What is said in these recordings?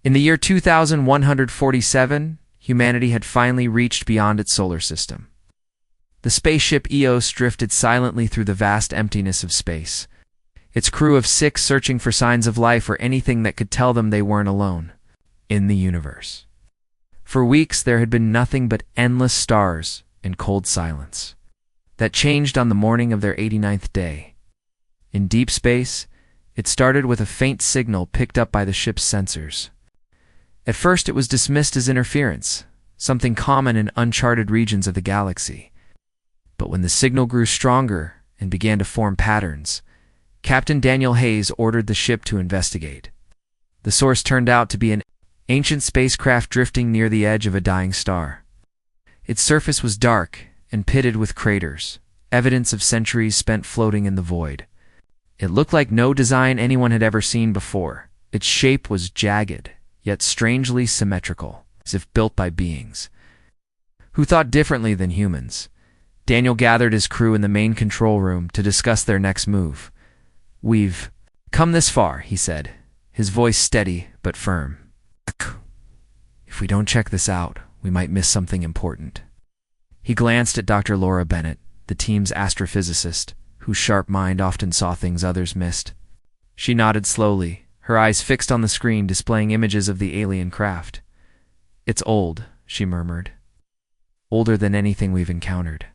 In the year 2147, humanity had finally reached beyond its solar system. The spaceship Eos drifted silently through the vast emptiness of space, its crew of 6 searching for signs of life or anything that could tell them they weren't alone in the universe. For weeks there had been nothing but endless stars and cold silence. That changed on the morning of their 89th day. In deep space, it started with a faint signal picked up by the ship's sensors. At first it was dismissed as interference, something common in uncharted regions of the galaxy. But when the signal grew stronger and began to form patterns, Captain Daniel Hayes ordered the ship to investigate. The source turned out to be an ancient spacecraft drifting near the edge of a dying star. Its surface was dark and pitted with craters, evidence of centuries spent floating in the void. It looked like no design anyone had ever seen before. Its shape was jagged, yet strangely symmetrical, as if built by beings who thought differently than humans. Daniel gathered his crew in the main control room to discuss their next move. "We've come this far," he said, his voice steady but firm. "If we don't check this out, we might miss something important." He glanced at Dr. Laura Bennett, the team's astrophysicist, whose sharp mind often saw things others missed. She nodded slowly, her eyes fixed on the screen displaying images of the alien craft. "It's old," she murmured. "Older than anything we've encountered.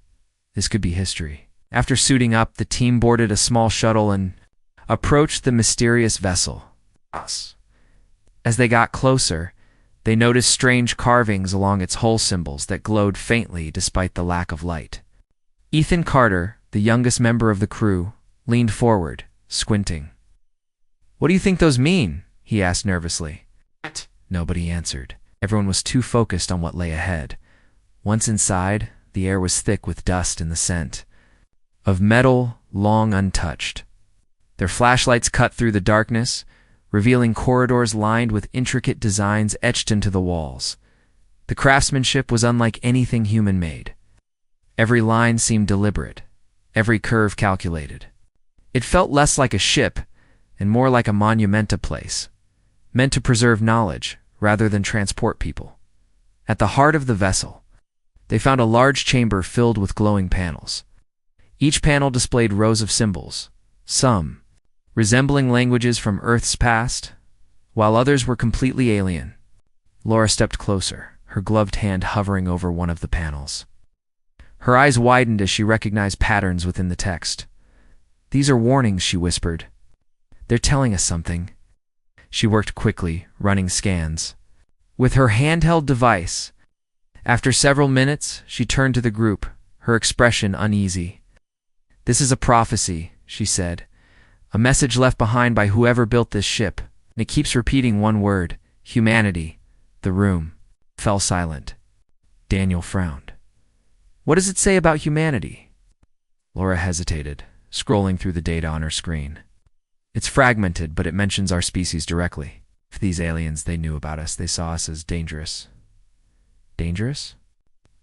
This could be history." After suiting up, the team boarded a small shuttle and approached the mysterious vessel. As they got closer, they noticed strange carvings along its hull symbols that glowed faintly despite the lack of light. Ethan Carter, the youngest member of the crew, leaned forward, squinting. "What do you think those mean?" he asked nervously. Nobody answered. Everyone was too focused on what lay ahead. Once inside, the air was thick with dust and the scent of metal long untouched. Their flashlights cut through the darkness, revealing corridors lined with intricate designs etched into the walls. The craftsmanship was unlike anything human-made. Every line seemed deliberate, every curve calculated. It felt less like a ship and more like a monumenta place, meant to preserve knowledge rather than transport people. At the heart of the vessel, they found a large chamber filled with glowing panels. Each panel displayed rows of symbols, some resembling languages from Earth's past, while others were completely alien. Laura stepped closer, her gloved hand hovering over one of the panels. Her eyes widened as she recognized patterns within the text. "These are warnings," she whispered. "They're telling us something." She worked quickly, running scans with her handheld device. After several minutes, she turned to the group, her expression uneasy. "This is a prophecy," she said. "A message left behind by whoever built this ship, and it keeps repeating one word: humanity." The room fell silent. Daniel frowned. "What does it say about humanity?" Laura hesitated, scrolling through the data on her screen. "It's fragmented, but it mentions our species directly. If these aliens, they knew about us, they saw us as dangerous." "Dangerous?"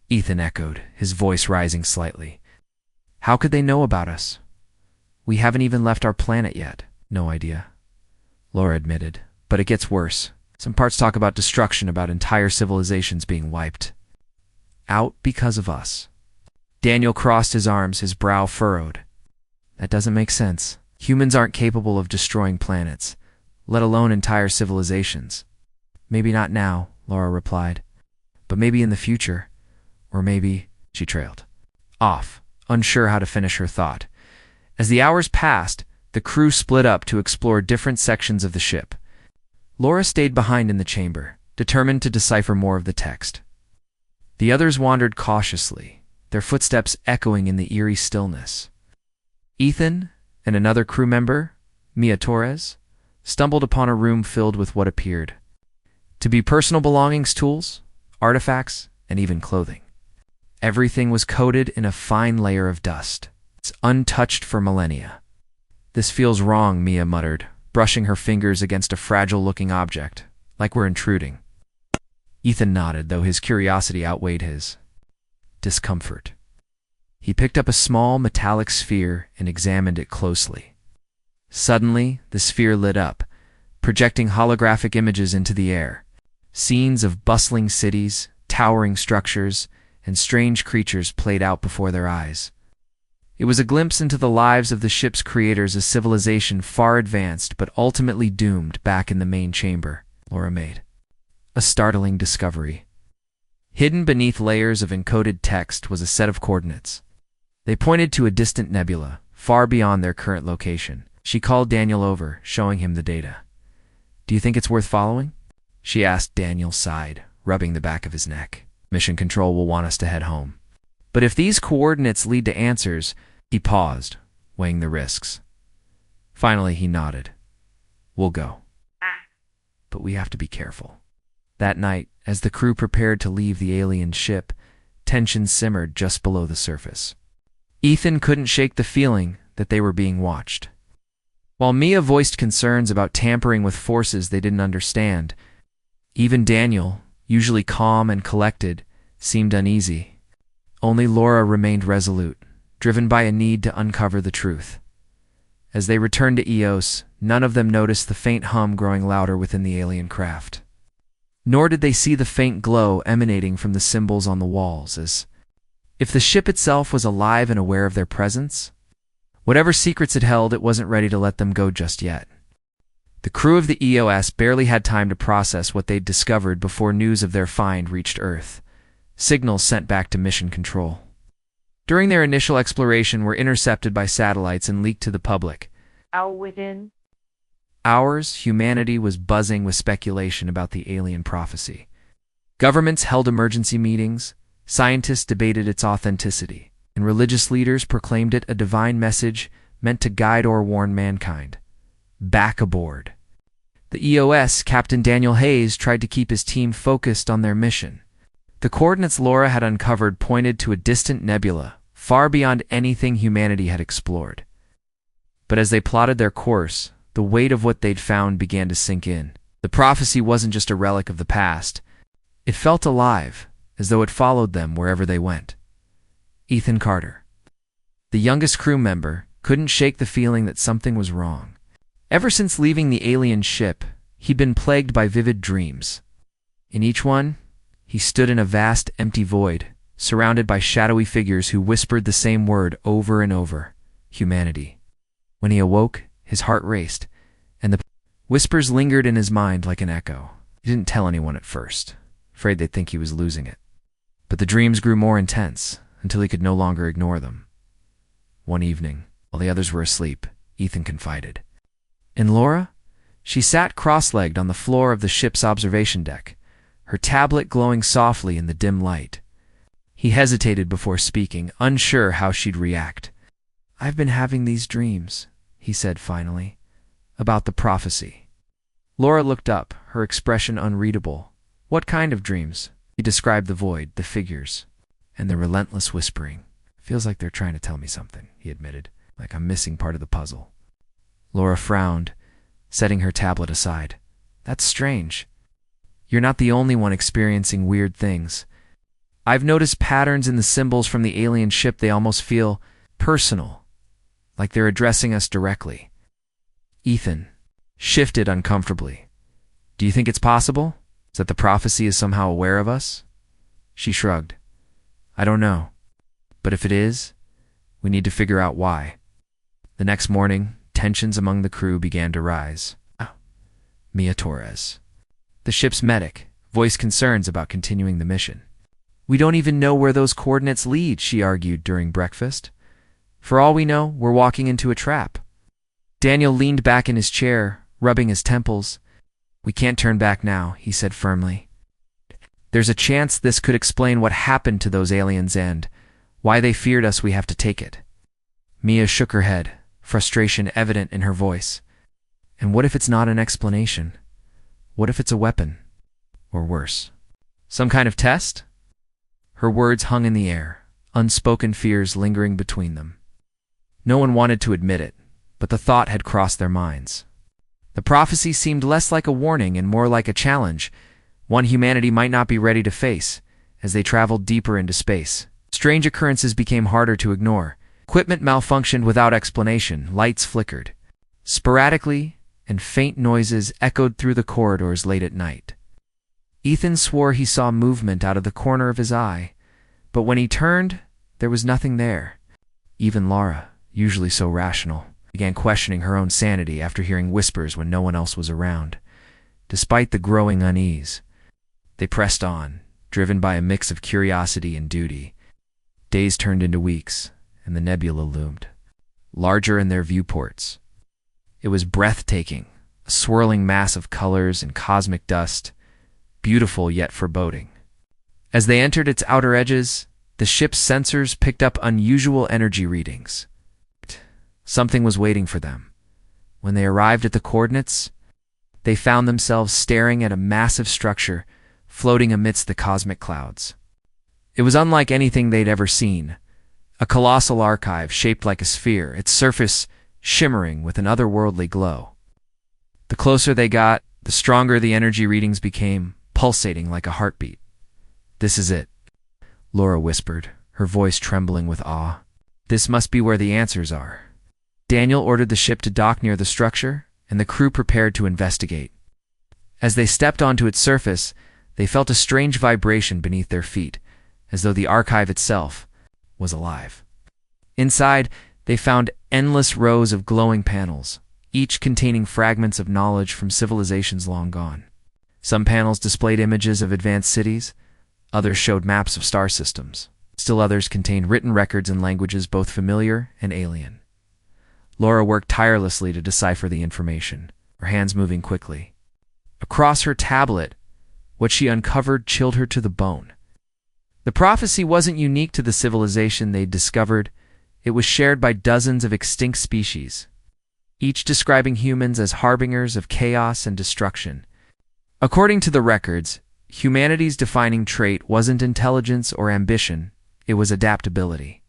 Ethan echoed, his voice rising slightly. "How could they know about us? We haven't even left our planet yet." "No idea," Laura admitted, "but it gets worse. Some parts talk about destruction, about entire civilizations being wiped out because of us." Daniel crossed his arms, his brow furrowed. "That doesn't make sense. Humans aren't capable of destroying planets, let alone entire civilizations." "Maybe not now," Laura replied, "but maybe in the future. Or maybe—" She trailed off, unsure how to finish her thought. As the hours passed, the crew split up to explore different sections of the ship. Laura stayed behind in the chamber, determined to decipher more of the text. The others wandered cautiously, their footsteps echoing in the eerie stillness. Ethan and another crew member, Mia Torres, stumbled upon a room filled with what appeared to be personal belongings, tools, artifacts, and even clothing. Everything was coated in a fine layer of dust, untouched for millennia. "This feels wrong," Mia muttered, brushing her fingers against a fragile-looking object, "like we're intruding." Ethan nodded, though his curiosity outweighed his discomfort. He picked up a small metallic sphere and examined it closely. Suddenly, the sphere lit up, projecting holographic images into the air. Scenes of bustling cities, towering structures, and strange creatures played out before their eyes. It was a glimpse into the lives of the ship's creators, a civilization far advanced but ultimately doomed back in the main chamber. Laura made a startling discovery. Hidden beneath layers of encoded text was a set of coordinates. They pointed to a distant nebula, far beyond their current location. She called Daniel over, showing him the data. "Do you think it's worth following?" she asked. Daniel sighed, rubbing the back of his neck. "Mission Control will want us to head home. But if these coordinates lead to answers..." He paused, weighing the risks. Finally, he nodded. "We'll go. But we have to be careful." That night, as the crew prepared to leave the alien ship, tension simmered just below the surface. Ethan couldn't shake the feeling that they were being watched. While Mia voiced concerns about tampering with forces they didn't understand, even Daniel, usually calm and collected, seemed uneasy. Only Laura remained resolute, driven by a need to uncover the truth. As they returned to Eos, none of them noticed the faint hum growing louder within the alien craft. Nor did they see the faint glow emanating from the symbols on the walls, as if the ship itself was alive and aware of their presence. Whatever secrets it held, it wasn't ready to let them go just yet. The crew of the EOS barely had time to process what they'd discovered before news of their find reached Earth. Signals sent back to Mission Control during their initial exploration were intercepted by satellites and leaked to the public. Within hours, humanity was buzzing with speculation about the alien prophecy. Governments held emergency meetings, scientists debated its authenticity, and religious leaders proclaimed it a divine message meant to guide or warn mankind. Back aboard. The EOS Captain Daniel Hayes tried to keep his team focused on their mission. The coordinates Laura had uncovered pointed to a distant nebula, far beyond anything humanity had explored. But as they plotted their course, the weight of what they'd found began to sink in. The prophecy wasn't just a relic of the past. It felt alive, as though it followed them wherever they went. Ethan Carter, the youngest crew member, couldn't shake the feeling that something was wrong. Ever since leaving the alien ship, he'd been plagued by vivid dreams. In each one, he stood in a vast, empty void, surrounded by shadowy figures who whispered the same word over and over: humanity. When he awoke, his heart raced, and the whispers lingered in his mind like an echo. He didn't tell anyone at first, afraid they'd think he was losing it. But the dreams grew more intense, until he could no longer ignore them. One evening, while the others were asleep, Ethan confided. And Laura? She sat cross-legged on the floor of the ship's observation deck, her tablet glowing softly in the dim light. He hesitated before speaking, unsure how she'd react. "I've been having these dreams," he said finally, "about the prophecy." Laura looked up, her expression unreadable. "What kind of dreams?" He described the void, the figures, and the relentless whispering. "Feels like they're trying to tell me something," he admitted, "like I'm missing part of the puzzle." Laura frowned, setting her tablet aside. "That's strange. You're not the only one experiencing weird things. I've noticed patterns in the symbols from the alien ship. They almost feel personal, like they're addressing us directly." Ethan shifted uncomfortably. "Do you think it's possible? That the prophecy is somehow aware of us?" She shrugged. "I don't know. But if it is, we need to figure out why." The next morning, tensions among the crew began to rise. Mia Torres, the ship's medic, voiced concerns about continuing the mission. "We don't even know where those coordinates lead," she argued during breakfast. "For all we know, we're walking into a trap." Daniel leaned back in his chair, rubbing his temples. "We can't turn back now," he said firmly. "There's a chance this could explain what happened to those aliens and why they feared us. We have to take it." Mia shook her head, frustration evident in her voice. "And what if it's not an explanation? What if it's a weapon? Or worse, some kind of test?" Her words hung in the air, unspoken fears lingering between them. No one wanted to admit it, but the thought had crossed their minds. The prophecy seemed less like a warning and more like a challenge, one humanity might not be ready to face. As they traveled deeper into space, strange occurrences became harder to ignore. Equipment malfunctioned without explanation, lights flickered. Sporadically, and faint noises echoed through the corridors late at night. Ethan swore he saw movement out of the corner of his eye, but when he turned, there was nothing there. Even Laura, usually so rational, began questioning her own sanity after hearing whispers when no one else was around. Despite the growing unease, they pressed on, driven by a mix of curiosity and duty. Days turned into weeks, and the nebula loomed, larger in their viewports. It was breathtaking, a swirling mass of colors and cosmic dust, beautiful yet foreboding. As they entered its outer edges, the ship's sensors picked up unusual energy readings. Something was waiting for them. When they arrived at the coordinates, they found themselves staring at a massive structure floating amidst the cosmic clouds. It was unlike anything they'd ever seen, a colossal archive shaped like a sphere, its surface shimmering with an otherworldly glow. The closer they got, the stronger the energy readings became, pulsating like a heartbeat. "This is it," Laura whispered, her voice trembling with awe. "This must be where the answers are." Daniel ordered the ship to dock near the structure, and the crew prepared to investigate. As they stepped onto its surface, they felt a strange vibration beneath their feet, as though the archive itself was alive. Inside, they found endless rows of glowing panels, each containing fragments of knowledge from civilizations long gone. Some panels displayed images of advanced cities, others showed maps of star systems. Still others contained written records in languages both familiar and alien. Laura worked tirelessly to decipher the information, her hands moving quickly. Across her tablet, what she uncovered chilled her to the bone. The prophecy wasn't unique to the civilization they'd discovered. It was shared by dozens of extinct species, each describing humans as harbingers of chaos and destruction. According to the records, humanity's defining trait wasn't intelligence or ambition, it was adaptability.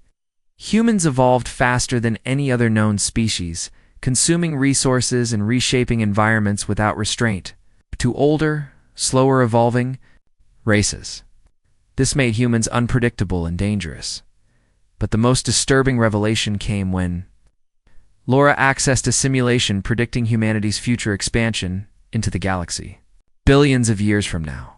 Humans evolved faster than any other known species, consuming resources and reshaping environments without restraint, to older, slower evolving races. This made humans unpredictable and dangerous. But the most disturbing revelation came when Laura accessed a simulation predicting humanity's future expansion into the galaxy. Billions of years from now,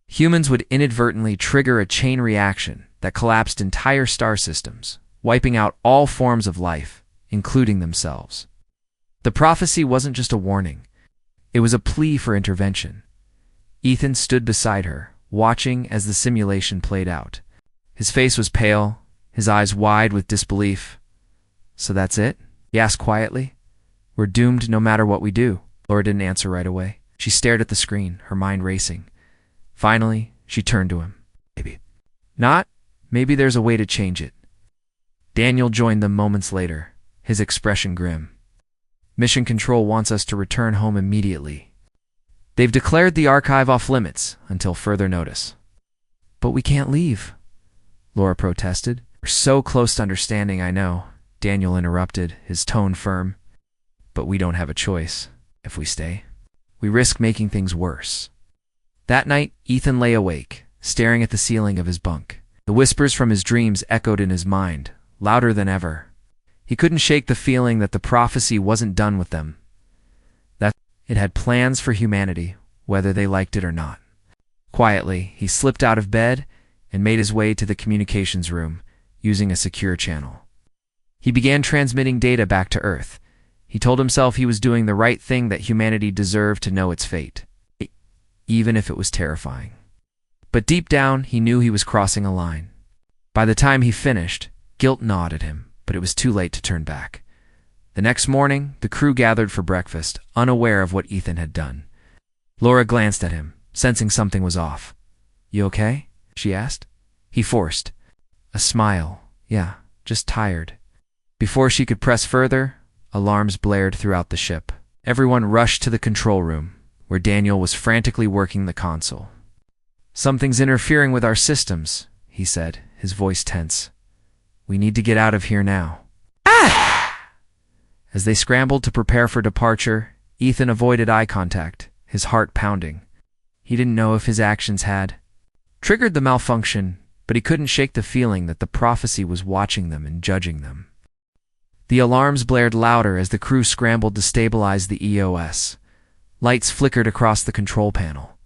humans would inadvertently trigger a chain reaction that collapsed entire star systems, wiping out all forms of life, including themselves. The prophecy wasn't just a warning. It was a plea for intervention. Ethan stood beside her, watching as the simulation played out. His face was pale, his eyes wide with disbelief. "So that's it?" he asked quietly. "We're doomed no matter what we do." Laura didn't answer right away. She stared at the screen, her mind racing. Finally, she turned to him. "Maybe not. Maybe there's a way to change it." Daniel joined them moments later, his expression grim. "Mission Control wants us to return home immediately. They've declared the archive off limits until further notice." "But we can't leave," Laura protested. "We're so close to understanding, I know," Daniel interrupted, his tone firm. "But we don't have a choice. If we stay, we risk making things worse." That night, Ethan lay awake, staring at the ceiling of his bunk. The whispers from his dreams echoed in his mind, louder than ever. He couldn't shake the feeling that the prophecy wasn't done with them, that it had plans for humanity, whether they liked it or not. Quietly, he slipped out of bed and made his way to the communications room, using a secure channel. He began transmitting data back to Earth. He told himself he was doing the right thing, that humanity deserved to know its fate, even if it was terrifying. But deep down, he knew he was crossing a line. By the time he finished, guilt gnawed at him, but it was too late to turn back. The next morning, the crew gathered for breakfast, unaware of what Ethan had done. Laura glanced at him, sensing something was off. "You okay?" she asked. He forced a smile. "Yeah, just tired." Before she could press further, alarms blared throughout the ship. Everyone rushed to the control room, where Daniel was frantically working the console. "Something's interfering with our systems," he said, his voice tense. "We need to get out of here now." "Ah!" As they scrambled to prepare for departure, Ethan avoided eye contact, his heart pounding. He didn't know if his actions had triggered the malfunction, but he couldn't shake the feeling that the prophecy was watching them and judging them. The alarms blared louder as the crew scrambled to stabilize the EOS. Lights flickered across the control panel,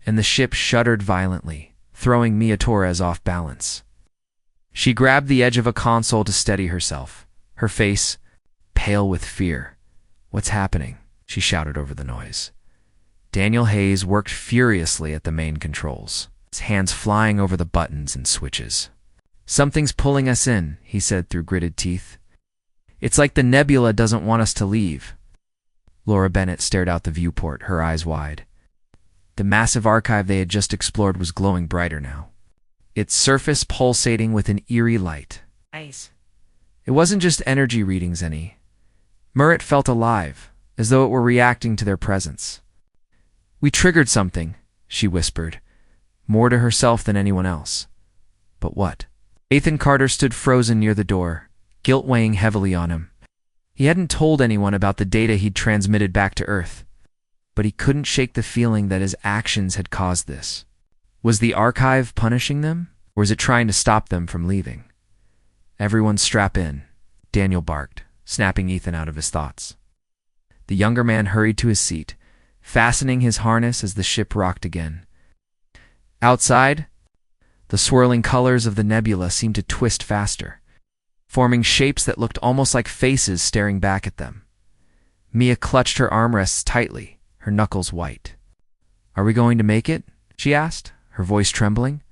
and the ship shuddered violently, throwing Mia Torres off balance. She grabbed the edge of a console to steady herself, her face pale with fear. "What's happening?" she shouted over the noise. Daniel Hayes worked furiously at the main controls, his hands flying over the buttons and switches. "Something's pulling us in," he said through gritted teeth. "It's like the nebula doesn't want us to leave." Laura Bennett stared out the viewport, her eyes wide. The massive archive they had just explored was glowing brighter now, its surface pulsating with an eerie light. Nice. It wasn't just energy readings, any. Merritt felt alive, as though it were reacting to their presence. "We triggered something," she whispered, more to herself than anyone else. But what? Ethan Carter stood frozen near the door, guilt weighing heavily on him. He hadn't told anyone about the data he'd transmitted back to Earth, but he couldn't shake the feeling that his actions had caused this. Was the archive punishing them, or was it trying to stop them from leaving? "Everyone strap in," Daniel barked, snapping Ethan out of his thoughts. The younger man hurried to his seat, fastening his harness as the ship rocked again. Outside, the swirling colors of the nebula seemed to twist faster, forming shapes that looked almost like faces staring back at them. Mia clutched her armrests tightly, her knuckles white. "Are we going to make it?" she asked, her voice trembling.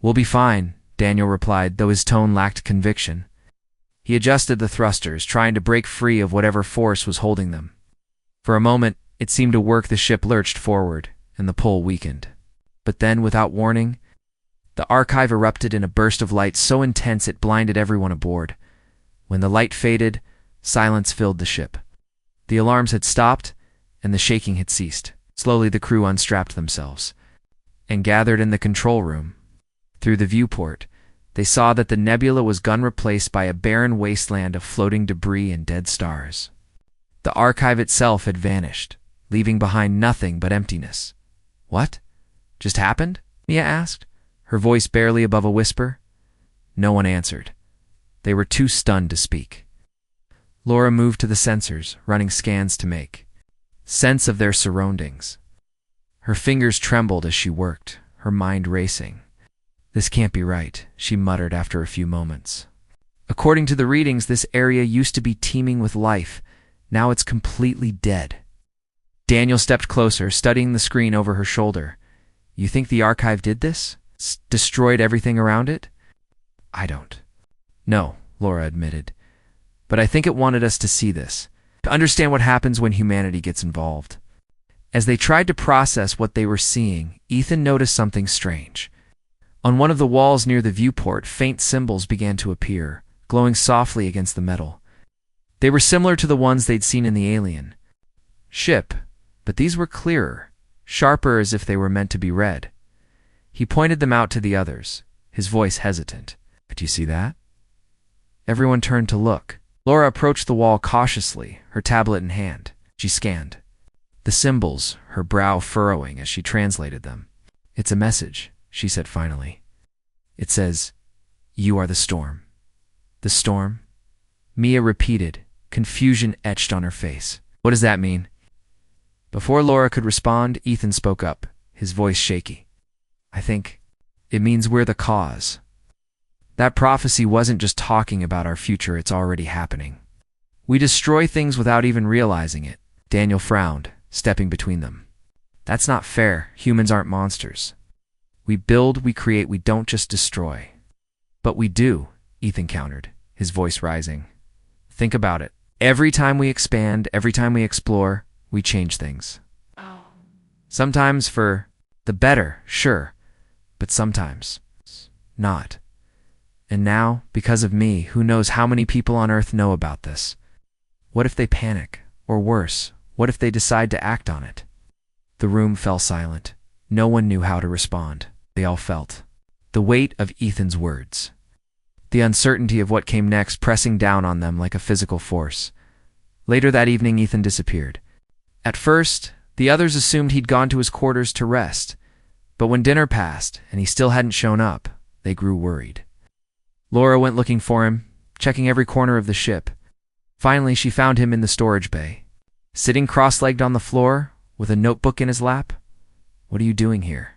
"We'll be fine," Daniel replied, though his tone lacked conviction. He adjusted the thrusters, trying to break free of whatever force was holding them. For a moment, it seemed to work. The ship lurched forward, and the pull weakened. But then, without warning, the archive erupted in a burst of light so intense it blinded everyone aboard. When the light faded, silence filled the ship. The alarms had stopped, and the shaking had ceased. Slowly the crew unstrapped themselves, and gathered in the control room. Through the viewport, they saw that the nebula was gun-replaced by a barren wasteland of floating debris and dead stars. The archive itself had vanished, leaving behind nothing but emptiness. "What just happened?" Mia asked, her voice barely above a whisper. No one answered. They were too stunned to speak. Laura moved to the sensors, running scans to make sense of their surroundings. Her fingers trembled as she worked, her mind racing. "This can't be right," she muttered after a few moments. "According to the readings, this area used to be teeming with life. Now it's completely dead." Daniel stepped closer, studying the screen over her shoulder. "You think the archive did this? Destroyed everything around it?" "I don't." "No," Laura admitted. "But I think it wanted us to see this, to understand what happens when humanity gets involved." As they tried to process what they were seeing, Ethan noticed something strange. On one of the walls near the viewport, faint symbols began to appear, glowing softly against the metal. They were similar to the ones they'd seen in the alien ship, but these were clearer, sharper, as if they were meant to be read. He pointed them out to the others, his voice hesitant. "Do you see that?" Everyone turned to look. Laura approached the wall cautiously, her tablet in hand. She scanned the symbols, her brow furrowing as she translated them. "It's a message," she said finally. "It says, 'You are the storm.'" "The storm?" Mia repeated, confusion etched on her face. "What does that mean?" Before Laura could respond, Ethan spoke up, his voice shaky. "I think it means we're the cause. That prophecy wasn't just talking about our future, it's already happening. We destroy things without even realizing it." Daniel frowned, stepping between them. "That's not fair. Humans aren't monsters. We build, we create, we don't just destroy." "But we do," Ethan countered, his voice rising. "Think about it. Every time we expand, every time we explore, we change things. Sometimes for the better, sure, but sometimes not. And now, because of me, who knows how many people on Earth know about this? What if they panic? Or worse, what if they decide to act on it?" The room fell silent. No one knew how to respond. They all felt the weight of Ethan's words, the uncertainty of what came next pressing down on them like a physical force. Later that evening, Ethan disappeared. At first, the others assumed he'd gone to his quarters to rest, but when dinner passed and he still hadn't shown up, they grew worried. Laura went looking for him, checking every corner of the ship. Finally, she found him in the storage bay, sitting cross-legged on the floor with a notebook in his lap. "What are you doing here?"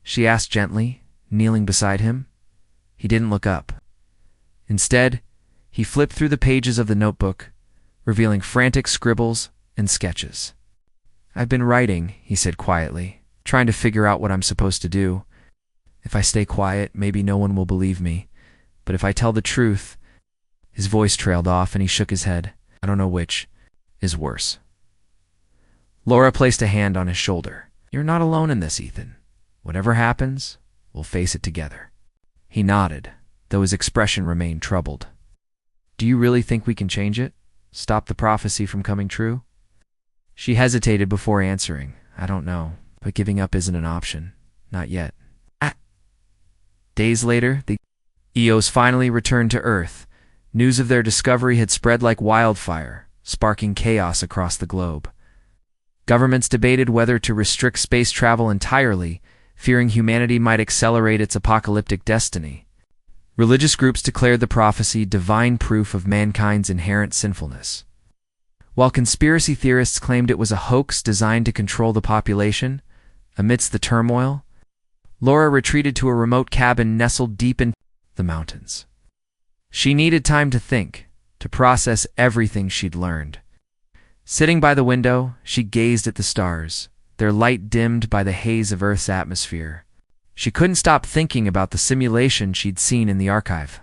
she asked gently, kneeling beside him. He didn't look up. Instead, he flipped through the pages of the notebook, revealing frantic scribbles and sketches. "I've been writing," he said quietly, "trying to figure out what I'm supposed to do. If I stay quiet, maybe no one will believe me. But if I tell the truth—" His voice trailed off and he shook his head. "I don't know which is worse." Laura placed a hand on his shoulder. "You're not alone in this, Ethan. Whatever happens, we'll face it together." He nodded, though his expression remained troubled. "Do you really think we can change it? Stop the prophecy from coming true?" She hesitated before answering. "I don't know, but giving up isn't an option. Not yet." Days later, the EOs finally returned to Earth. News of their discovery had spread like wildfire, sparking chaos across the globe. Governments debated whether to restrict space travel entirely, fearing humanity might accelerate its apocalyptic destiny. Religious groups declared the prophecy divine proof of mankind's inherent sinfulness. While conspiracy theorists claimed it was a hoax designed to control the population, amidst the turmoil, Laura retreated to a remote cabin nestled deep in the mountains. She needed time to think, to process everything she'd learned. Sitting by the window, she gazed at the stars, their light dimmed by the haze of Earth's atmosphere. She couldn't stop thinking about the simulation she'd seen in the archive.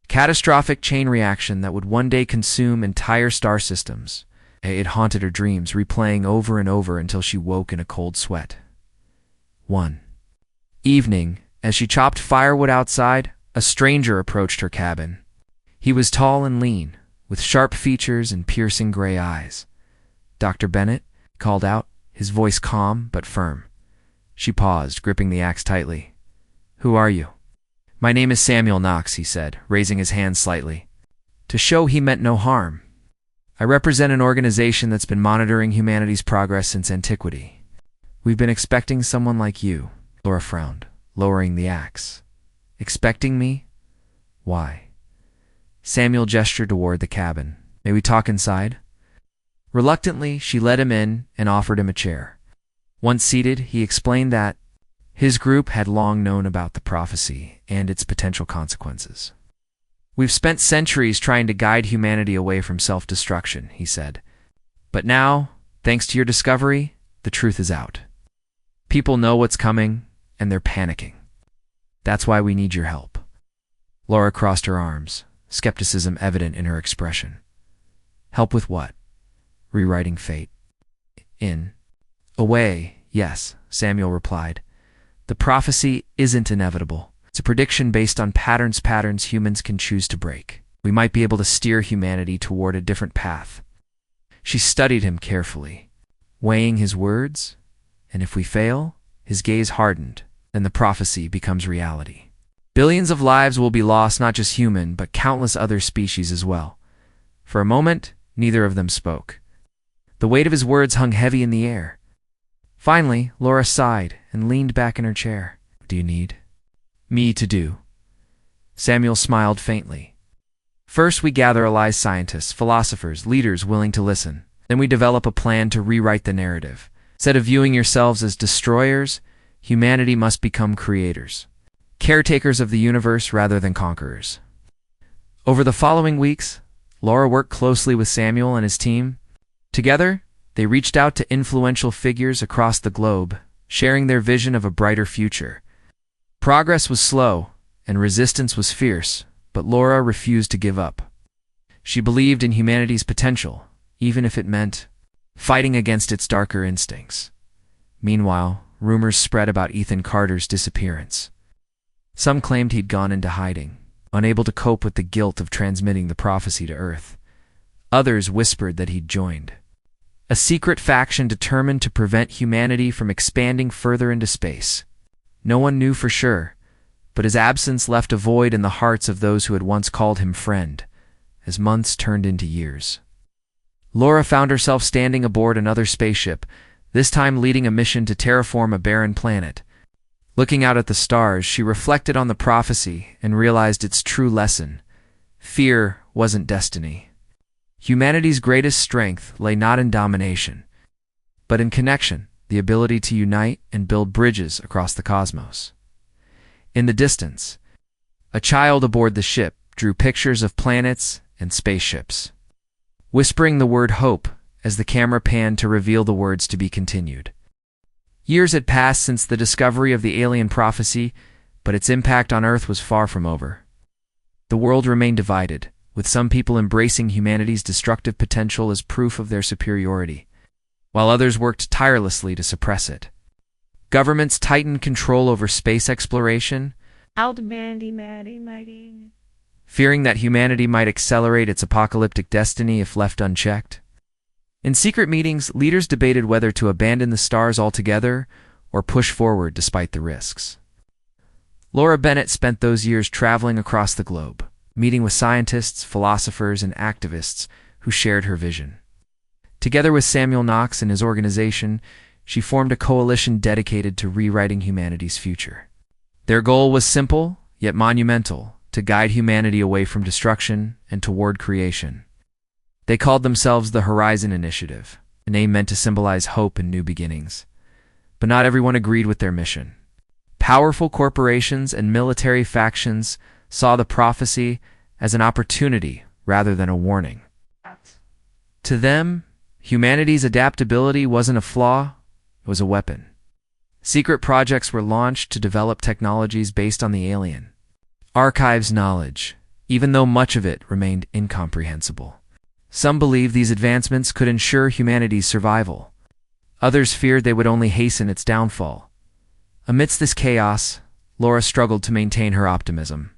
Catastrophic chain reaction that would one day consume entire star systems. It haunted her dreams, replaying over and over until she woke in a cold sweat. One evening, as she chopped firewood outside, a stranger approached her cabin. He was tall and lean, with sharp features and piercing gray eyes. "Dr. Bennett," called out, his voice calm but firm. She paused, gripping the axe tightly. "Who are you?" "My name is Samuel Knox," he said, raising his hand slightly, to show he meant no harm. "I represent an organization that's been monitoring humanity's progress since antiquity. We've been expecting someone like you." Laura frowned, lowering the axe. "Expecting me? Why?" Samuel gestured toward the cabin. "May we talk inside?" Reluctantly, she led him in and offered him a chair. Once seated, he explained that his group had long known about the prophecy and its potential consequences. "We've spent centuries trying to guide humanity away from self-destruction," he said. "But now, thanks to your discovery, the truth is out. People know what's coming, and they're panicking. That's why we need your help." Laura crossed her arms, skepticism evident in her expression. "Help with what?" "Rewriting fate." "In a way, yes," Samuel replied. "The prophecy isn't inevitable. It's a prediction based on patterns humans can choose to break. We might be able to steer humanity toward a different path." She studied him carefully, weighing his words, and if we fail, his gaze hardened, then the prophecy becomes reality. Billions of lives will be lost, not just human, but countless other species as well. For a moment, neither of them spoke. The weight of his words hung heavy in the air. Finally, Laura sighed and leaned back in her chair. "What do you need me to do?" Samuel smiled faintly. "First, we gather allies, scientists, philosophers, leaders willing to listen. Then we develop a plan to rewrite the narrative. Instead of viewing yourselves as destroyers, humanity must become creators, caretakers of the universe rather than conquerors." Over the following weeks, Laura worked closely with Samuel and his team. Together, they reached out to influential figures across the globe, sharing their vision of a brighter future. Progress was slow, and resistance was fierce, but Laura refused to give up. She believed in humanity's potential, even if it meant fighting against its darker instincts. Meanwhile, rumors spread about Ethan Carter's disappearance. Some claimed he'd gone into hiding, unable to cope with the guilt of transmitting the prophecy to Earth. Others whispered that he'd joined a secret faction determined to prevent humanity from expanding further into space. No one knew for sure, but his absence left a void in the hearts of those who had once called him friend, as months turned into years. Laura found herself standing aboard another spaceship, this time leading a mission to terraform a barren planet. Looking out at the stars, she reflected on the prophecy and realized its true lesson. Fear wasn't destiny. Humanity's greatest strength lay not in domination, but in connection, the ability to unite and build bridges across the cosmos. In the distance, a child aboard the ship drew pictures of planets and spaceships, whispering the word hope as the camera panned to reveal the words to be continued. Years had passed since the discovery of the alien prophecy, but its impact on Earth was far from over. The world remained divided, with some people embracing humanity's destructive potential as proof of their superiority, while others worked tirelessly to suppress it. Governments tightened control over space exploration, fearing that humanity might accelerate its apocalyptic destiny if left unchecked. In secret meetings, leaders debated whether to abandon the stars altogether or push forward despite the risks. Laura Bennett spent those years traveling across the globe, meeting with scientists, philosophers, and activists who shared her vision. Together with Samuel Knox and his organization, she formed a coalition dedicated to rewriting humanity's future. Their goal was simple, yet monumental, to guide humanity away from destruction and toward creation. They called themselves the Horizon Initiative, a name meant to symbolize hope and new beginnings. But not everyone agreed with their mission. Powerful corporations and military factions saw the prophecy as an opportunity rather than a warning. To them, humanity's adaptability wasn't a flaw, it was a weapon. Secret projects were launched to develop technologies based on the alien archive's knowledge, even though much of it remained incomprehensible. Some believed these advancements could ensure humanity's survival. Others feared they would only hasten its downfall. Amidst this chaos, Laura struggled to maintain her optimism.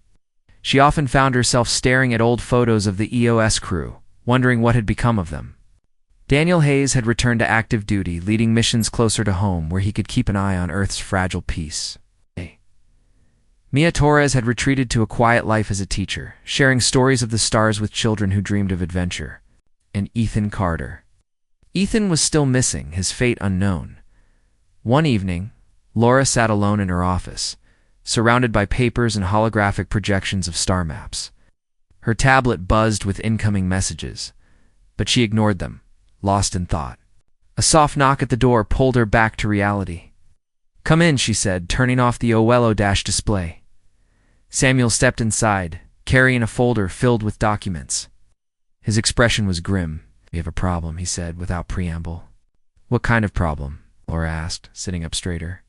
She often found herself staring at old photos of the EOS crew, wondering what had become of them. Daniel Hayes had returned to active duty, leading missions closer to home where he could keep an eye on Earth's fragile peace. Mia Torres had retreated to a quiet life as a teacher, sharing stories of the stars with children who dreamed of adventure. And Ethan Carter. Ethan was still missing, his fate unknown. One evening, Laura sat alone in her office, surrounded by papers and holographic projections of star maps. Her tablet buzzed with incoming messages, but she ignored them, lost in thought. A soft knock at the door pulled her back to reality. "Come in," she said, turning off the OLO display. Samuel stepped inside, carrying a folder filled with documents. His expression was grim. "We have a problem," he said, without preamble. "What kind of problem?" Laura asked, sitting up straighter.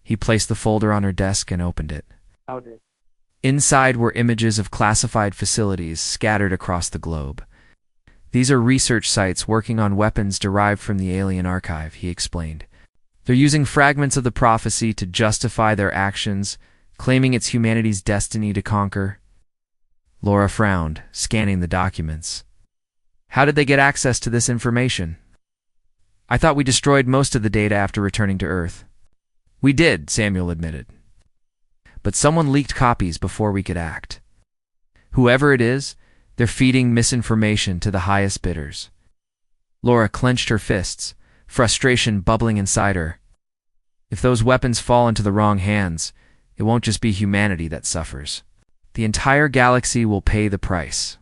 He placed the folder on her desk and opened it. Inside were images of classified facilities scattered across the globe. "These are research sites working on weapons derived from the alien archive," he explained. "They're using fragments of the prophecy to justify their actions, claiming it's humanity's destiny to conquer." Laura frowned, scanning the documents. "How did they get access to this information?" "I thought we destroyed most of the data after returning to Earth." "We did," Samuel admitted. "But someone leaked copies before we could act. Whoever it is, they're feeding misinformation to the highest bidders." Laura clenched her fists, frustration bubbling inside her. If those weapons fall into the wrong hands, it won't just be humanity that suffers. The entire galaxy will pay the price.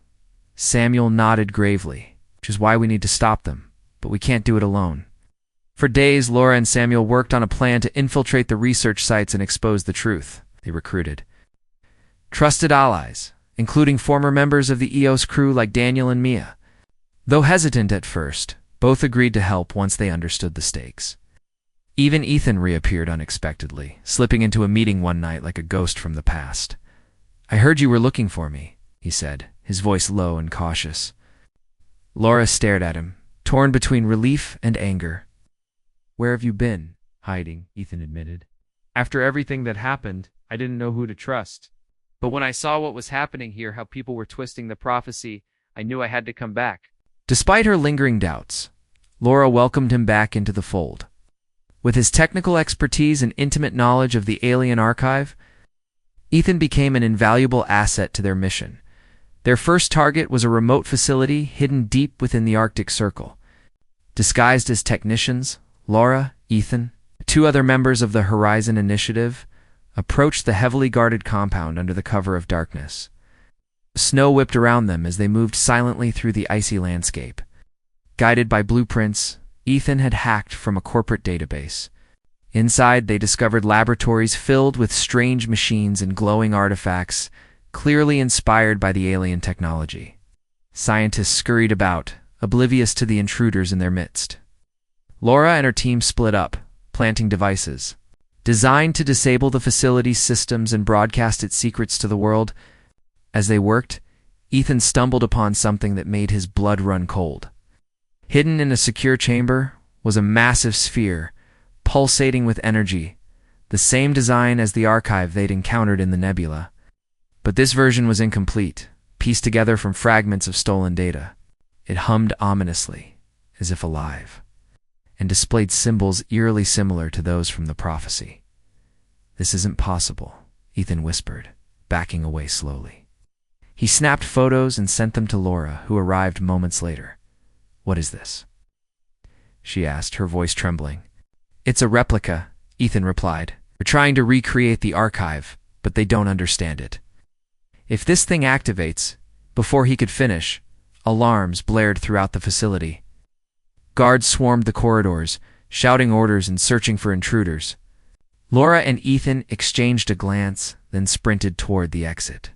Samuel nodded gravely, which is why we need to stop them, but we can't do it alone. For days, Laura and Samuel worked on a plan to infiltrate the research sites and expose the truth. They recruited trusted allies, including former members of the EOS crew like Daniel and Mia. Though hesitant at first, both agreed to help once they understood the stakes. Even Ethan reappeared unexpectedly, slipping into a meeting one night like a ghost from the past. "I heard you were looking for me," he said, his voice low and cautious. Laura stared at him, torn between relief and anger. "Where have you been?" "Hiding," Ethan admitted. "After everything that happened, I didn't know who to trust. But when I saw what was happening here, how people were twisting the prophecy, I knew I had to come back." Despite her lingering doubts, Laura welcomed him back into the fold. With his technical expertise and intimate knowledge of the alien archive, Ethan became an invaluable asset to their mission. Their first target was a remote facility hidden deep within the Arctic Circle. Disguised as technicians, Laura, Ethan, two other members of the Horizon Initiative, approached the heavily guarded compound under the cover of darkness. Snow whipped around them as they moved silently through the icy landscape. Guided by blueprints, Ethan had hacked from a corporate database. Inside, they discovered laboratories filled with strange machines and glowing artifacts, clearly inspired by the alien technology. Scientists scurried about, oblivious to the intruders in their midst. Laura and her team split up, planting devices. Designed to disable the facility's systems and broadcast its secrets to the world. As they worked, Ethan stumbled upon something that made his blood run cold. Hidden in a secure chamber was a massive sphere, pulsating with energy, the same design as the archive they'd encountered in the nebula. But this version was incomplete, pieced together from fragments of stolen data. It hummed ominously, as if alive, and displayed symbols eerily similar to those from the prophecy. "This isn't possible," Ethan whispered, backing away slowly. He snapped photos and sent them to Laura, who arrived moments later. "What is this?" she asked, her voice trembling. "It's a replica," Ethan replied. "They're trying to recreate the archive, but they don't understand it." If this thing activates, before he could finish, alarms blared throughout the facility. Guards swarmed the corridors, shouting orders and searching for intruders. Laura and Ethan exchanged a glance, then sprinted toward the exit.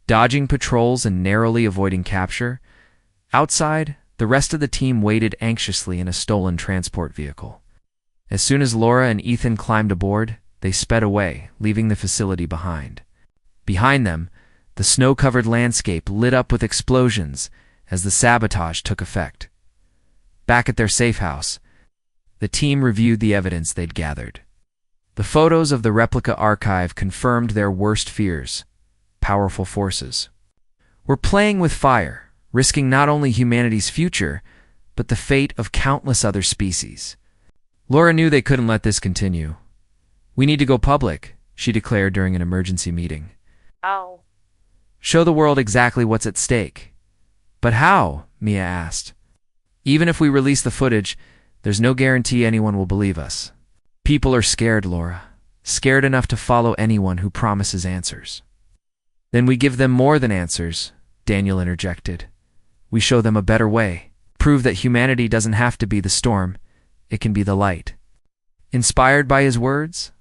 Dodging patrols and narrowly avoiding capture, outside, the rest of the team waited anxiously in a stolen transport vehicle. As soon as Laura and Ethan climbed aboard, they sped away, leaving the facility behind. Behind them, the snow-covered landscape lit up with explosions as the sabotage took effect. Back at their safe house, the team reviewed the evidence they'd gathered. The photos of the replica archive confirmed their worst fears: powerful forces were playing with fire, risking not only humanity's future, but the fate of countless other species. Laura knew they couldn't let this continue. "We need to go public," she declared during an emergency meeting. "Oh." "Show the world exactly what's at stake." "But how?" Mia asked. "Even if we release the footage, there's no guarantee anyone will believe us. People are scared, Laura. Scared enough to follow anyone who promises answers." "Then we give them more than answers," Daniel interjected. "We show them a better way. Prove that humanity doesn't have to be the storm, it can be the light." Inspired by his words,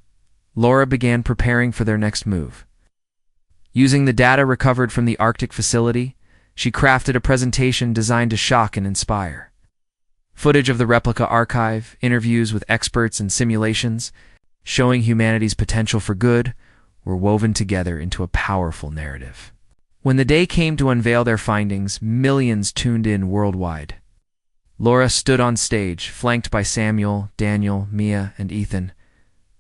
Laura began preparing for their next move. Using the data recovered from the Arctic facility, she crafted a presentation designed to shock and inspire. Footage of the replica archive, interviews with experts and simulations, showing humanity's potential for good, were woven together into a powerful narrative. When the day came to unveil their findings, millions tuned in worldwide. Laura stood on stage, flanked by Samuel, Daniel, Mia, and Ethan.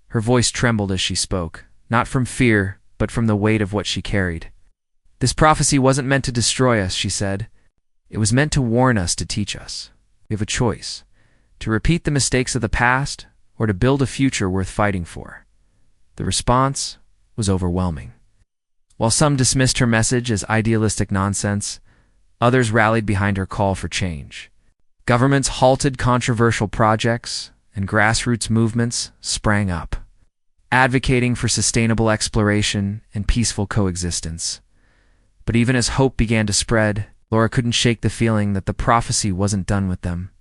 Her voice trembled as she spoke, not from fear, but from the weight of what she carried. "This prophecy wasn't meant to destroy us," she said. "It was meant to warn us, to teach us. We have a choice: to repeat the mistakes of the past, or to build a future worth fighting for." The response was overwhelming. While some dismissed her message as idealistic nonsense, others rallied behind her call for change. Governments halted controversial projects, and grassroots movements sprang up, advocating for sustainable exploration and peaceful coexistence. But even as hope began to spread, Laura couldn't shake the feeling that the prophecy wasn't done with them.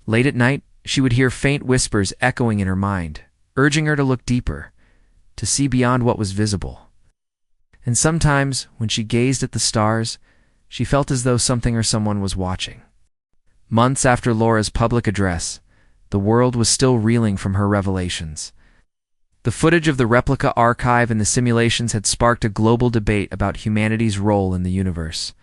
Late at night, she would hear faint whispers echoing in her mind, urging her to look deeper, to see beyond what was visible. And sometimes, when she gazed at the stars, she felt as though something or someone was watching. Months after Laura's public address, the world was still reeling from her revelations. The footage of the replica archive and the simulations had sparked a global debate about humanity's role in the universe,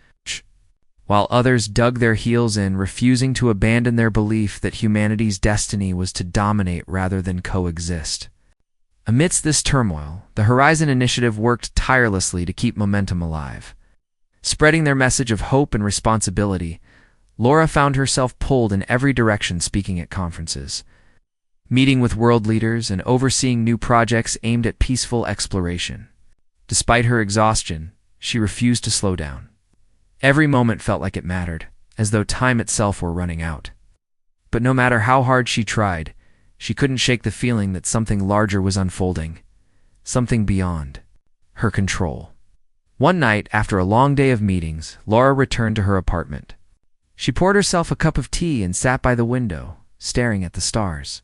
while others dug their heels in, refusing to abandon their belief that humanity's destiny was to dominate rather than coexist. Amidst this turmoil, the Horizon Initiative worked tirelessly to keep momentum alive. Spreading their message of hope and responsibility, Laura found herself pulled in every direction speaking at conferences, meeting with world leaders and overseeing new projects aimed at peaceful exploration. Despite her exhaustion, she refused to slow down. Every moment felt like it mattered, as though time itself were running out. But no matter how hard she tried, she couldn't shake the feeling that something larger was unfolding, something beyond her control. One night, after a long day of meetings, Laura returned to her apartment. She poured herself a cup of tea and sat by the window, staring at the stars.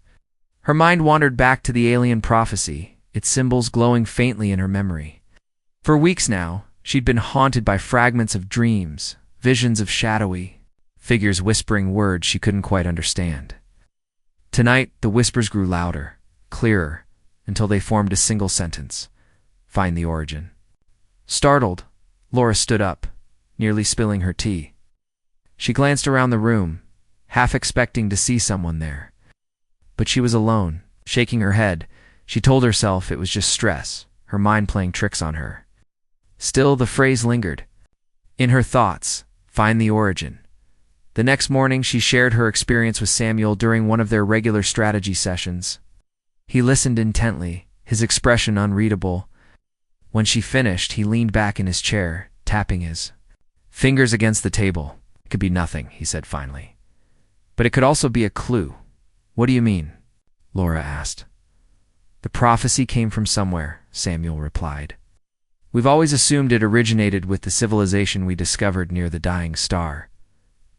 Her mind wandered back to the alien prophecy, its symbols glowing faintly in her memory. For weeks now, she'd been haunted by fragments of dreams, visions of shadowy figures whispering words she couldn't quite understand. Tonight, the whispers grew louder, clearer, until they formed a single sentence: "Find the origin." Startled, Laura stood up, nearly spilling her tea. She glanced around the room, half expecting to see someone there. But she was alone. Shaking her head, she told herself it was just stress, her mind playing tricks on her. Still, the phrase lingered. In her thoughts, find the origin. The next morning, she shared her experience with Samuel during one of their regular strategy sessions. He listened intently, his expression unreadable. When she finished, he leaned back in his chair, tapping his fingers against the table. "It could be nothing," he said finally. "But it could also be a clue." "What do you mean?" Laura asked. "The prophecy came from somewhere," Samuel replied. "We've always assumed it originated with the civilization we discovered near the dying star.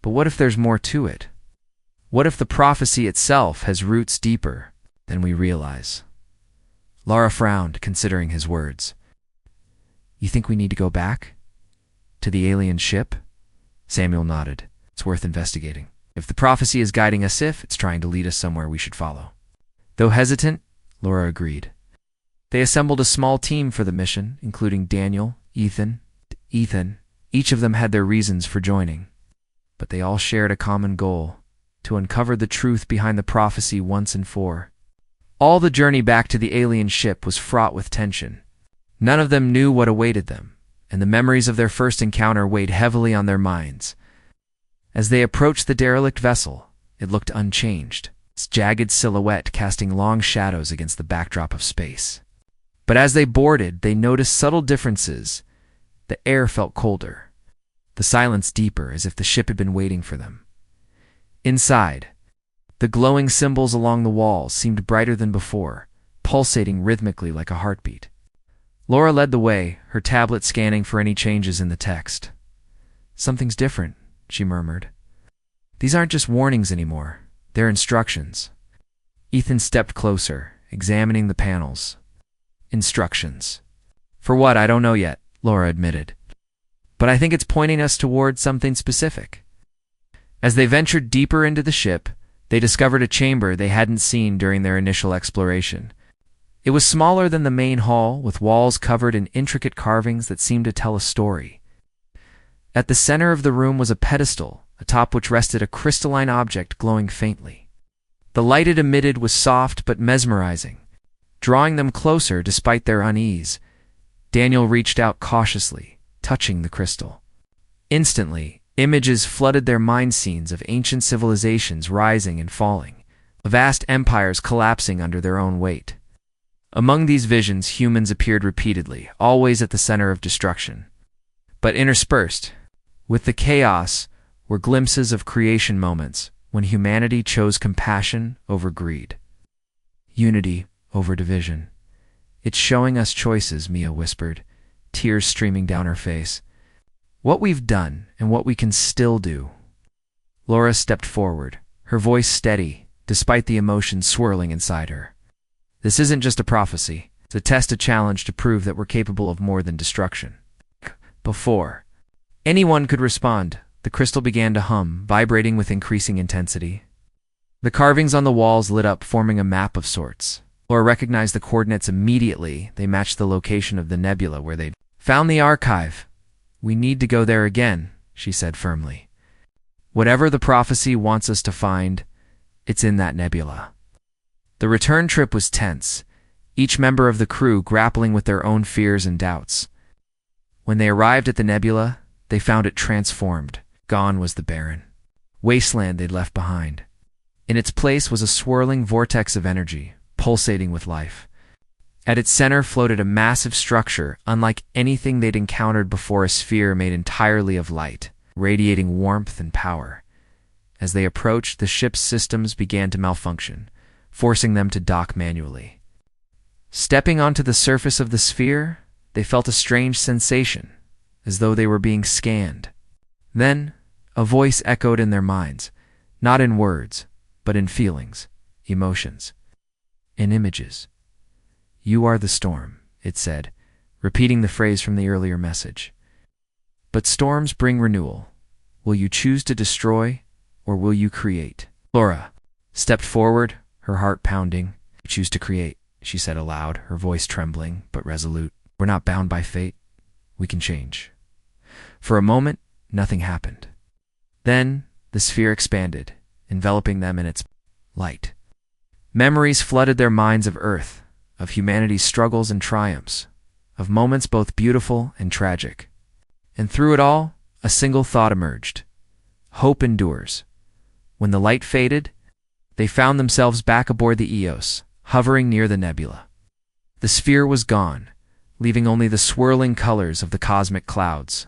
But what if there's more to it? What if the prophecy itself has roots deeper than we realize?" Laura frowned, considering his words. "You think we need to go back? To the alien ship?" Samuel nodded. "It's worth investigating. If the prophecy is guiding us, if it's trying to lead us somewhere we should follow." Though hesitant, Laura agreed. They assembled a small team for the mission, including Daniel, Ethan. Each of them had their reasons for joining. But they all shared a common goal: to uncover the truth behind the prophecy once and for all. The journey back to the alien ship was fraught with tension. None of them knew what awaited them, and the memories of their first encounter weighed heavily on their minds. As they approached the derelict vessel, it looked unchanged, its jagged silhouette casting long shadows against the backdrop of space. But as they boarded, they noticed subtle differences. The air felt colder, the silence deeper, as if the ship had been waiting for them. Inside, the glowing symbols along the walls seemed brighter than before, pulsating rhythmically like a heartbeat. Laura led the way, her tablet scanning for any changes in the text. "Something's different," she murmured. "These aren't just warnings anymore, they're instructions." Ethan stepped closer, examining the panels. "Instructions. For what, I don't know yet," Laura admitted. "But I think it's pointing us toward something specific." As they ventured deeper into the ship, they discovered a chamber they hadn't seen during their initial exploration. It was smaller than the main hall, with walls covered in intricate carvings that seemed to tell a story. At the center of the room was a pedestal, atop which rested a crystalline object glowing faintly. The light it emitted was soft but mesmerizing, drawing them closer despite their unease. Daniel reached out cautiously, touching the crystal. Instantly, images flooded their mind, scenes of ancient civilizations rising and falling, vast empires collapsing under their own weight. Among these visions, humans appeared repeatedly, always at the center of destruction. But interspersed with the chaos were glimpses of creation moments when humanity chose compassion over greed, unity over division. "It's showing us choices," Mia whispered, tears streaming down her face. "What we've done and what we can still do." Laura stepped forward, her voice steady, despite the emotions swirling inside her. "This isn't just a prophecy. It's a test, a challenge to prove that we're capable of more than destruction." Before anyone could respond, the crystal began to hum, vibrating with increasing intensity. The carvings on the walls lit up, forming a map of sorts. Laura recognized the coordinates immediately. They matched the location of the nebula where they'd found the archive. "We need to go there again," she said firmly. "Whatever the prophecy wants us to find, it's in that nebula." The return trip was tense, each member of the crew grappling with their own fears and doubts. When they arrived at the nebula, they found it transformed. Gone was the barren wasteland they'd left behind. In its place was a swirling vortex of energy, pulsating with life. At its center floated a massive structure, unlike anything they'd encountered before, a sphere made entirely of light, radiating warmth and power. As they approached, the ship's systems began to malfunction, forcing them to dock manually. Stepping onto the surface of the sphere, they felt a strange sensation, as though they were being scanned. Then, a voice echoed in their minds, not in words, but in feelings, emotions, in images. "You are the storm," it said, repeating the phrase from the earlier message. "But storms bring renewal. Will you choose to destroy, or will you create?" Laura stepped forward, her heart pounding. "We choose to create," she said aloud, her voice trembling but resolute. "We're not bound by fate. We can change." For a moment, nothing happened. Then, the sphere expanded, enveloping them in its light. Memories flooded their minds of Earth, of humanity's struggles and triumphs, of moments both beautiful and tragic. And through it all, a single thought emerged. Hope endures. When the light faded, they found themselves back aboard the Eos, hovering near the nebula. The sphere was gone, leaving only the swirling colors of the cosmic clouds.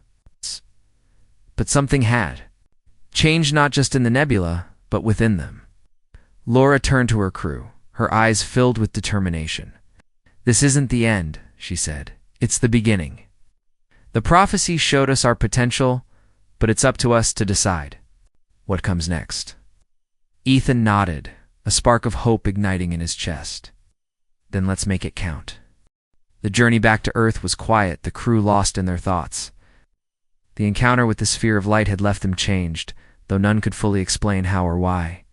But something had changed, not just in the nebula, but within them. Laura turned to her crew, her eyes filled with determination. "This isn't the end," she said. "It's the beginning. The prophecy showed us our potential, but it's up to us to decide what comes next." Ethan nodded, a spark of hope igniting in his chest. "Then let's make it count." The journey back to Earth was quiet, the crew lost in their thoughts. The encounter with the sphere of light had left them changed, though none could fully explain how or why.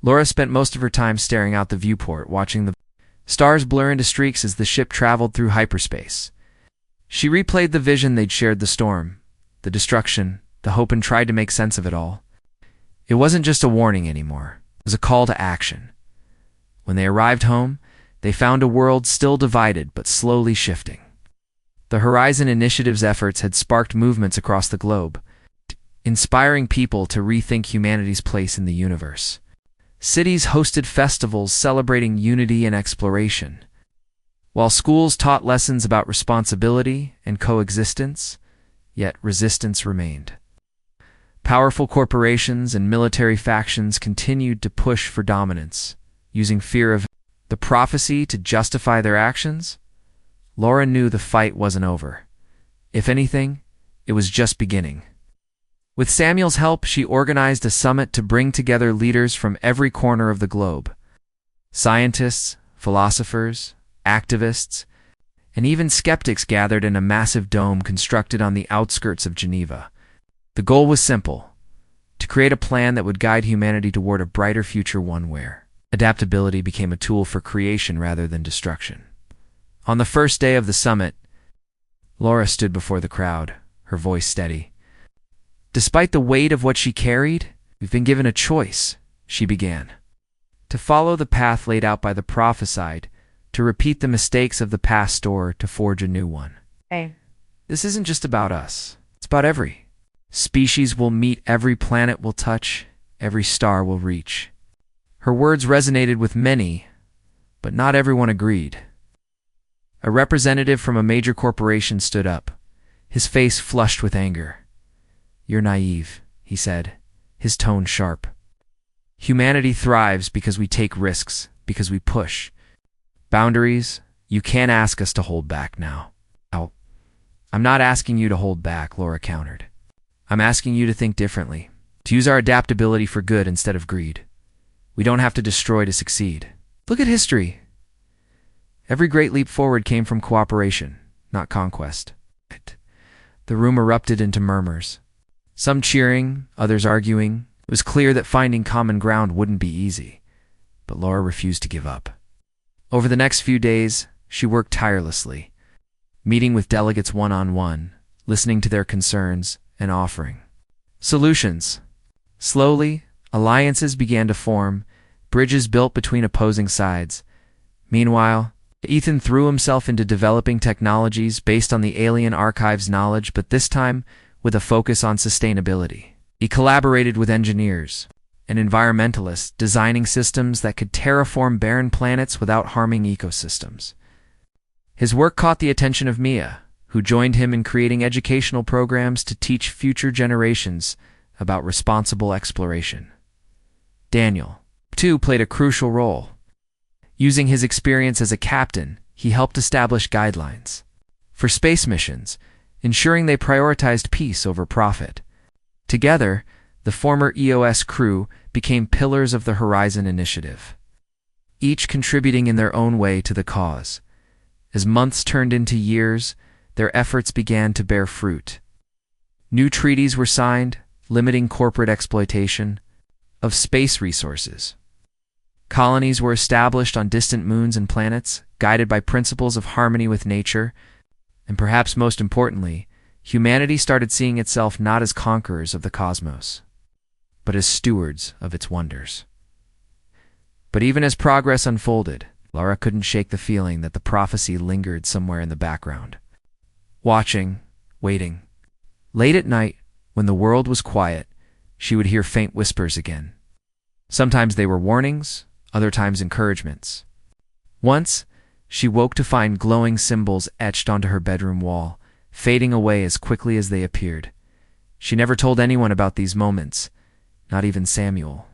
Laura spent most of her time staring out the viewport, watching the stars blur into streaks as the ship traveled through hyperspace. She replayed the vision they'd shared: the storm, the destruction, the hope, and tried to make sense of it all. It wasn't just a warning anymore. It was a call to action. When they arrived home, they found a world still divided but slowly shifting. The Horizon Initiative's efforts had sparked movements across the globe, inspiring people to rethink humanity's place in the universe. Cities hosted festivals celebrating unity and exploration, while schools taught lessons about responsibility and coexistence, yet resistance remained. Powerful corporations and military factions continued to push for dominance, using fear of the prophecy to justify their actions. Laura knew the fight wasn't over. If anything, it was just beginning. With Samuel's help, she organized a summit to bring together leaders from every corner of the globe. Scientists, philosophers, activists, and even skeptics gathered in a massive dome constructed on the outskirts of Geneva. The goal was simple: to create a plan that would guide humanity toward a brighter future, one where adaptability became a tool for creation rather than destruction. On the first day of the summit, Laura stood before the crowd, her voice steady. "Despite the weight of what she carried, we've been given a choice," she began. "To follow the path laid out by the prophesied, to repeat the mistakes of the past, or to forge a new one. Hey. This isn't just about us. It's about every species we'll meet, every planet we'll touch, every star we'll reach." Her words resonated with many, but not everyone agreed. A representative from a major corporation stood up, his face flushed with anger. "You're naive," he said, his tone sharp. "Humanity thrives because we take risks, because we push boundaries. You can't ask us to hold back now." "I'm not asking you to hold back," Laura countered. "I'm asking you to think differently, to use our adaptability for good instead of greed. We don't have to destroy to succeed. Look at history. Every great leap forward came from cooperation, not conquest." The room erupted into murmurs, some cheering, others arguing. It was clear that finding common ground wouldn't be easy, but Laura refused to give up. Over the next few days, she worked tirelessly, meeting with delegates one-on-one, listening to their concerns, and offering solutions. Slowly, alliances began to form, bridges built between opposing sides. Meanwhile, Ethan threw himself into developing technologies based on the Alien Archive's knowledge, but this time with a focus on sustainability. He collaborated with engineers and environmentalists, designing systems that could terraform barren planets without harming ecosystems. His work caught the attention of Mia, who joined him in creating educational programs to teach future generations about responsible exploration. Daniel, too, played a crucial role. Using his experience as a captain, he helped establish guidelines for space missions, ensuring they prioritized peace over profit. Together, the former EOS crew became pillars of the Horizon Initiative, each contributing in their own way to the cause. As months turned into years, their efforts began to bear fruit. New treaties were signed, limiting corporate exploitation of space resources. Colonies were established on distant moons and planets, guided by principles of harmony with nature, and perhaps most importantly, humanity started seeing itself not as conquerors of the cosmos, but as stewards of its wonders. But even as progress unfolded, Laura couldn't shake the feeling that the prophecy lingered somewhere in the background. Watching, waiting. Late at night, when the world was quiet, she would hear faint whispers again. Sometimes they were warnings, other times encouragements. Once, she woke to find glowing symbols etched onto her bedroom wall, fading away as quickly as they appeared. She never told anyone about these moments, not even Samuel.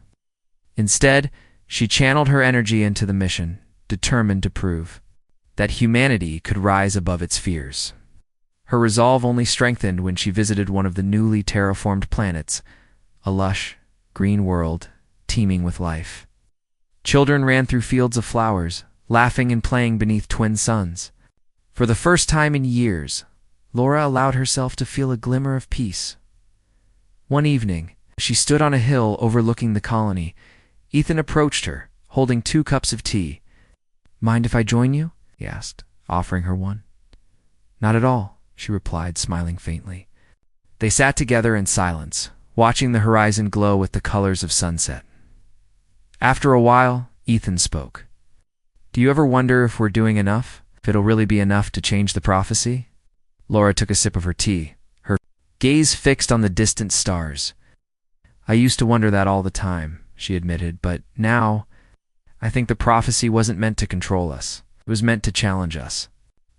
Instead, she channeled her energy into the mission, determined to prove that humanity could rise above its fears. Her resolve only strengthened when she visited one of the newly terraformed planets, a lush, green world teeming with life. Children ran through fields of flowers, laughing and playing beneath twin suns. For the first time in years, Laura allowed herself to feel a glimmer of peace. One evening, she stood on a hill overlooking the colony. Ethan approached her, holding 2 cups of tea. "Mind if I join you?" he asked, offering her one. "Not at all," she replied, smiling faintly. They sat together in silence, watching the horizon glow with the colors of sunset. After a while, Ethan spoke. "Do you ever wonder if we're doing enough? If it'll really be enough to change the prophecy?" Laura took a sip of her tea, her gaze fixed on the distant stars. "I used to wonder that all the time," she admitted, "but now, I think the prophecy wasn't meant to control us. It was meant to challenge us,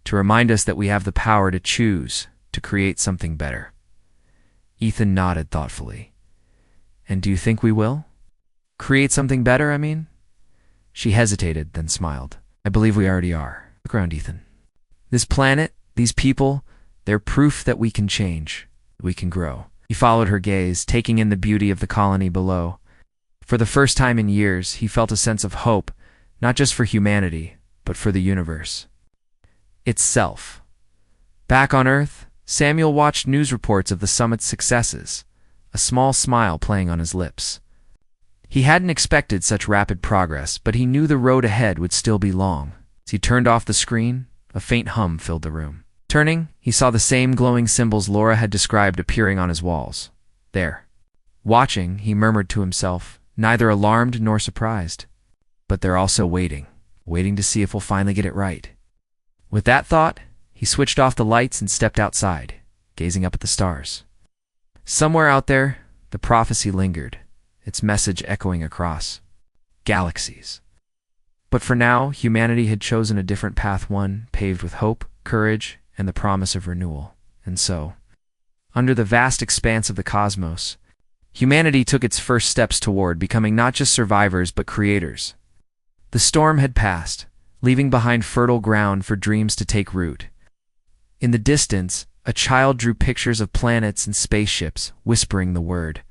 to remind us that we have the power to choose, to create something better." Ethan nodded thoughtfully. "And do you think we will? Create something better, I mean?" She hesitated, then smiled. "I believe we already are." Look around, Ethan. This planet, these people, they're proof that we can change, that we can grow. He followed her gaze, taking in the beauty of the colony below. For the first time in years, he felt a sense of hope, not just for humanity, but for the universe itself. Back on Earth, Samuel watched news reports of the summit's successes, a small smile playing on his lips. He hadn't expected such rapid progress, but he knew the road ahead would still be long. As he turned off the screen, a faint hum filled the room. Turning, he saw the same glowing symbols Laura had described appearing on his walls. There. Watching, he murmured to himself, neither alarmed nor surprised. But they're also waiting to see if we'll finally get it right. With that thought, he switched off the lights and stepped outside, gazing up at the stars. Somewhere out there, the prophecy lingered, its message echoing across galaxies. But for now, humanity had chosen a different path, one paved with hope, courage, and the promise of renewal. And so, under the vast expanse of the cosmos, humanity took its first steps toward becoming not just survivors but creators. The storm had passed, leaving behind fertile ground for dreams to take root. In the distance, a child drew pictures of planets and spaceships, whispering the word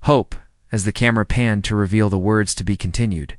hope as the camera panned to reveal the words to be continued.